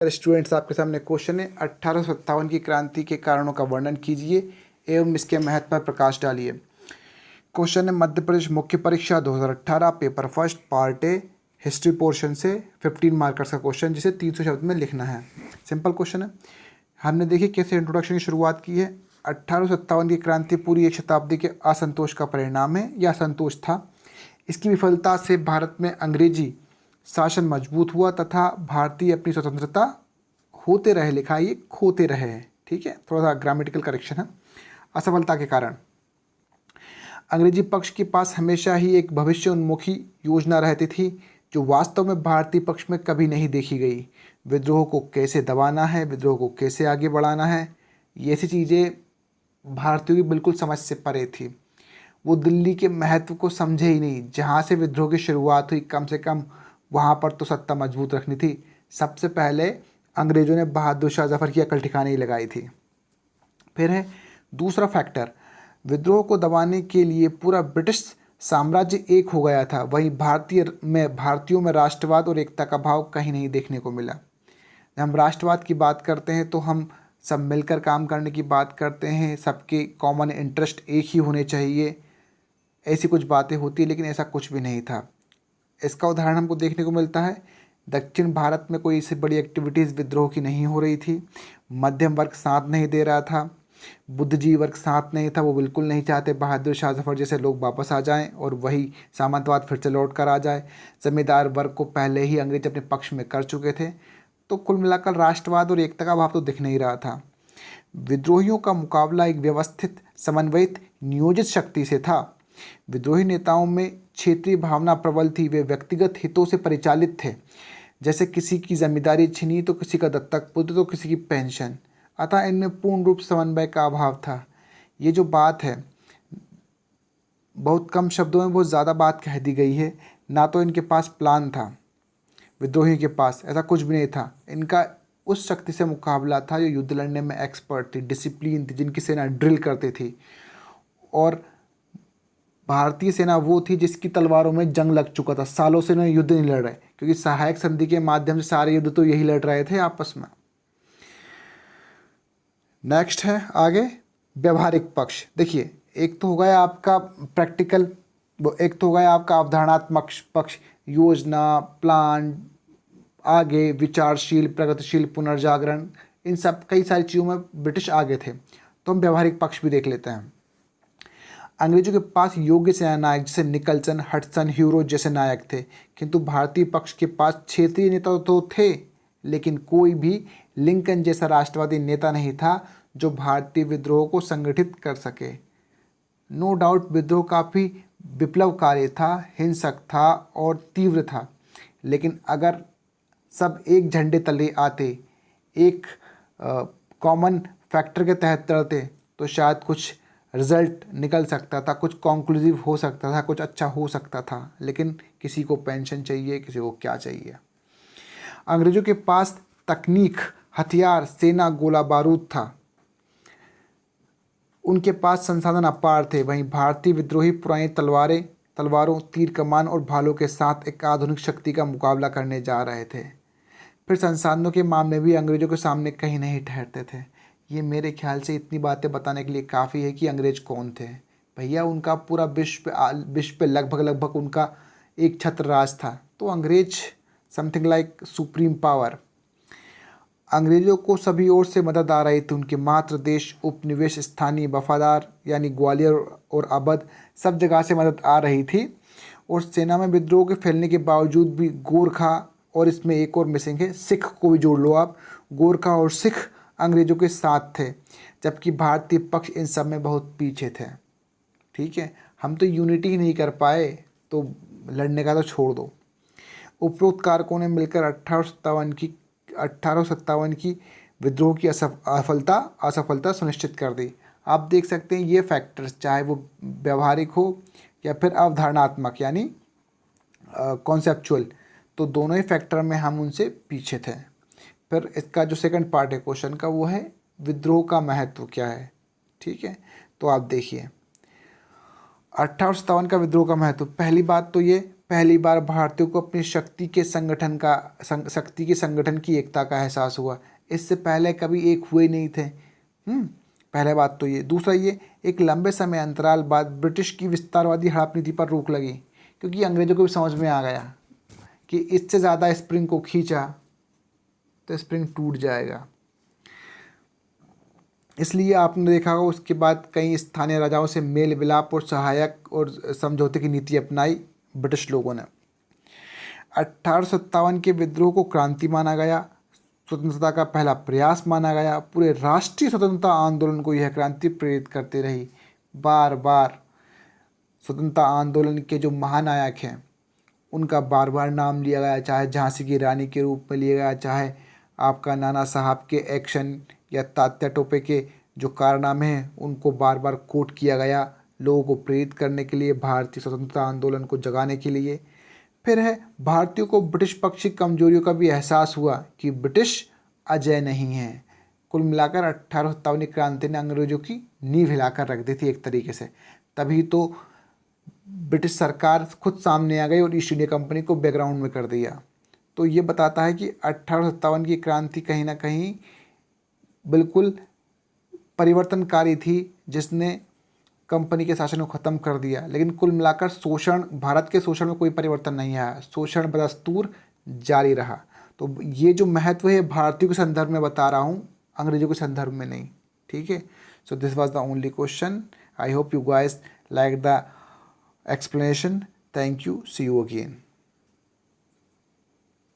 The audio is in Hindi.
स्टूडेंट्स, आपके सामने क्वेश्चन है 1857 की क्रांति के कारणों का वर्णन कीजिए एवं इसके महत्व पर प्रकाश डालिए। क्वेश्चन है मध्य प्रदेश मुख्य परीक्षा 2018 paper first part A history portion से 15 मार्कर्स का क्वेश्चन, जिसे 300 शब्द में लिखना है। सिंपल क्वेश्चन है। हमने देखिए कैसे इंट्रोडक्शन की शुरुआत की है। 1857 की क्रांति पूरी एक शताब्दी के असंतोष का परिणाम है या असंतोष था। इसकी विफलता से भारत में अंग्रेजी शासन मजबूत हुआ तथा भारतीय अपनी स्वतंत्रता होते रहे, लिखा ये खोते रहे। ठीक है, थोड़ा सा ग्रामेटिकल करेक्शन है। असफलता के कारण अंग्रेजी पक्ष के पास हमेशा ही एक भविष्य उन्मुखी योजना रहती थी जो वास्तव में भारतीय पक्ष में कभी नहीं देखी गई। विद्रोह को कैसे दबाना है, विद्रोह को कैसे आगे बढ़ाना है, ये ऐसी चीज़ें भारतीयों की बिल्कुल समझ से परे थी। वो दिल्ली के महत्व को समझे ही नहीं। जहाँ से विद्रोह की शुरुआत हुई, कम से कम वहाँ पर तो सत्ता मजबूत रखनी थी। सबसे पहले अंग्रेज़ों ने बहादुर शाह जफ़र की अकल ठिकाने ही लगाई थी। फिर है दूसरा फैक्टर, विद्रोह को दबाने के लिए पूरा ब्रिटिश साम्राज्य एक हो गया था। वहीं भारतीयों में राष्ट्रवाद और एकता का भाव कहीं नहीं देखने को मिला। जब हम राष्ट्रवाद की बात करते हैं तो हम सब मिलकर काम करने की बात करते हैं, सबके कॉमन इंटरेस्ट एक ही होने चाहिए, ऐसी कुछ बातें होती है, लेकिन ऐसा कुछ भी नहीं था। इसका उदाहरण हमको देखने को मिलता है, दक्षिण भारत में कोई इससे बड़ी एक्टिविटीज़ विद्रोह की नहीं हो रही थी। मध्यम वर्ग साथ नहीं दे रहा था, बुद्धिजीवी वर्ग साथ नहीं था। वो बिल्कुल नहीं चाहते बहादुर शाह जफ़र जैसे लोग वापस आ जाएं और वही सामंतवाद फिर से लौट कर आ जाए। जमींदार वर्ग को पहले ही अंग्रेज अपने पक्ष में कर चुके थे। तो कुल मिलाकर राष्ट्रवाद और एकता का भाव तो दिख नहीं रहा था। विद्रोहियों का मुकाबला एक व्यवस्थित, समन्वित, नियोजित शक्ति से था। विद्रोही नेताओं में क्षेत्रीय भावना प्रबल थी। वे व्यक्तिगत हितों से परिचालित थे, जैसे किसी की जमींदारी छीनी तो किसी का दत्तक पुत्र तो किसी की पेंशन। अतः इनमें पूर्ण रूप समन्वय का अभाव था। ये जो बात है, बहुत कम शब्दों में बहुत ज़्यादा बात कह दी गई है। ना तो इनके पास प्लान था, विद्रोहियों के पास ऐसा कुछ भी नहीं था। इनका उस शक्ति से मुकाबला था जो युद्ध लड़ने में एक्सपर्ट थी, डिसिप्लिन थी, जिनकी सेना ड्रिल करती थी। और भारतीय सेना वो थी जिसकी तलवारों में जंग लग चुका था। सालों से इन्होंने युद्ध नहीं लड़ रहे, क्योंकि सहायक संधि के माध्यम से सारे युद्ध तो यही लड़ रहे थे आपस में। नेक्स्ट है आगे व्यवहारिक पक्ष। देखिए, एक तो हो गया आपका प्रैक्टिकल, एक तो हो गया आपका अवधारणात्मक पक्ष, योजना, प्लान, आगे विचारशील, प्रगतिशील, पुनर्जागरण, इन सब कई सारी चीज़ों में ब्रिटिश आगे थे। तो हम व्यवहारिक पक्ष भी देख लेते हैं। अंग्रेजों के पास योग्य सेना नायक जैसे निकलसन, हडसन, ह्यूरो जैसे नायक थे, किंतु भारतीय पक्ष के पास क्षेत्रीय नेता तो थे, लेकिन कोई भी लिंकन जैसा राष्ट्रवादी नेता नहीं था जो भारतीय विद्रोह को संगठित कर सके। नो डाउट विद्रोह काफ़ी विप्लवकारी था, हिंसक था और तीव्र था, लेकिन अगर सब एक झंडे तले आते, एक कॉमन फैक्टर के तहत चलते, तो शायद कुछ रिजल्ट निकल सकता था, कुछ कॉन्क्लूसिव हो सकता था, कुछ अच्छा हो सकता था। लेकिन किसी को पेंशन चाहिए, किसी को क्या चाहिए। अंग्रेजों के पास तकनीक, हथियार, सेना, गोला बारूद था, उनके पास संसाधन अपार थे। वहीं भारतीय विद्रोही पुरानी तलवारों, तीर कमान और भालों के साथ एक आधुनिक शक्ति का मुकाबला करने जा रहे थे। फिर संसाधनों के मामले भी अंग्रेजों के सामने कहीं नहीं ठहरते थे। ये मेरे ख्याल से इतनी बातें बताने के लिए काफ़ी है कि अंग्रेज कौन थे। भैया, उनका पूरा विश्व पे लगभग उनका एक छत्र राज था। तो अंग्रेज समथिंग लाइक सुप्रीम पावर। अंग्रेज़ों को सभी ओर से मदद आ रही थी। उनके मातृ देश, उपनिवेश, स्थानीय वफादार यानी ग्वालियर और अवध, सब जगह से मदद आ रही थी। और सेना में विद्रोह के फैलने के बावजूद भी गोरखा, और इसमें एक और मिसिंग है, सिख को भी जोड़ लो आप, गोरखा और सिख अंग्रेज़ों के साथ थे, जबकि भारतीय पक्ष इन सब में बहुत पीछे थे। ठीक है, हम तो यूनिटी ही नहीं कर पाए, तो लड़ने का तो छोड़ दो। उपरोक्त कारकों ने मिलकर 1857 की विद्रोह की असफलता सुनिश्चित कर दी। आप देख सकते हैं ये फैक्टर्स, चाहे वो व्यवहारिक हो या फिर अवधारणात्मक यानी कॉन्सेप्चुअल, तो दोनों ही फैक्टर में हम उनसे पीछे थे। फिर इसका जो सेकंड पार्ट है क्वेश्चन का, वो है विद्रोह का महत्व क्या है। ठीक है, तो आप देखिए 1857 का विद्रोह का महत्व। पहली बात तो ये, पहली बार भारतीयों को अपनी शक्ति के संगठन की एकता का एहसास हुआ। इससे पहले कभी एक हुए नहीं थे। पहले बात तो ये। दूसरा ये, एक लंबे समय अंतराल बाद ब्रिटिश की विस्तारवादी हड़प नीति पर रोक लगी, क्योंकि अंग्रेज़ों को भी समझ में आ गया कि इससे ज़्यादा स्प्रिंग को खींचा तो स्प्रिंग टूट जाएगा। इसलिए आपने देखा होगा उसके बाद कई स्थानीय राजाओं से मेल मिलाप और सहायक और समझौते की नीति अपनाई ब्रिटिश लोगों ने। 1857 के विद्रोह को क्रांति माना गया, स्वतंत्रता का पहला प्रयास माना गया। पूरे राष्ट्रीय स्वतंत्रता आंदोलन को यह क्रांति प्रेरित करती रही। बार बार स्वतंत्रता आंदोलन के जो महानायक हैं उनका बार बार नाम लिया गया, चाहे झांसी की रानी के रूप में लिया गया, चाहे आपका नाना साहब के एक्शन या तात्या टोपे के जो कारनामे हैं उनको बार बार कोट किया गया, लोगों को प्रेरित करने के लिए, भारतीय स्वतंत्रता आंदोलन को जगाने के लिए। फिर है, भारतीयों को ब्रिटिश पक्ष की कमजोरियों का भी एहसास हुआ कि ब्रिटिश अजय नहीं है। कुल मिलाकर 1857 क्रांति ने अंग्रेजों की नींव हिलाकर रख दी थी एक तरीके से। तभी तो ब्रिटिश सरकार खुद सामने आ गई और ईस्ट इंडिया कंपनी को बैकग्राउंड में कर दिया। तो ये बताता है कि 1857 की क्रांति कहीं ना कहीं बिल्कुल परिवर्तनकारी थी, जिसने कंपनी के शासन को ख़त्म कर दिया। लेकिन कुल मिलाकर शोषण, भारत के शोषण में कोई परिवर्तन नहीं आया, शोषण बदस्तूर जारी रहा। तो ये जो महत्व है भारतीयों के संदर्भ में बता रहा हूँ, अंग्रेजों के संदर्भ में नहीं। ठीक है। So this was the only question. I hope you guys like the explanation. Thank you. See you again.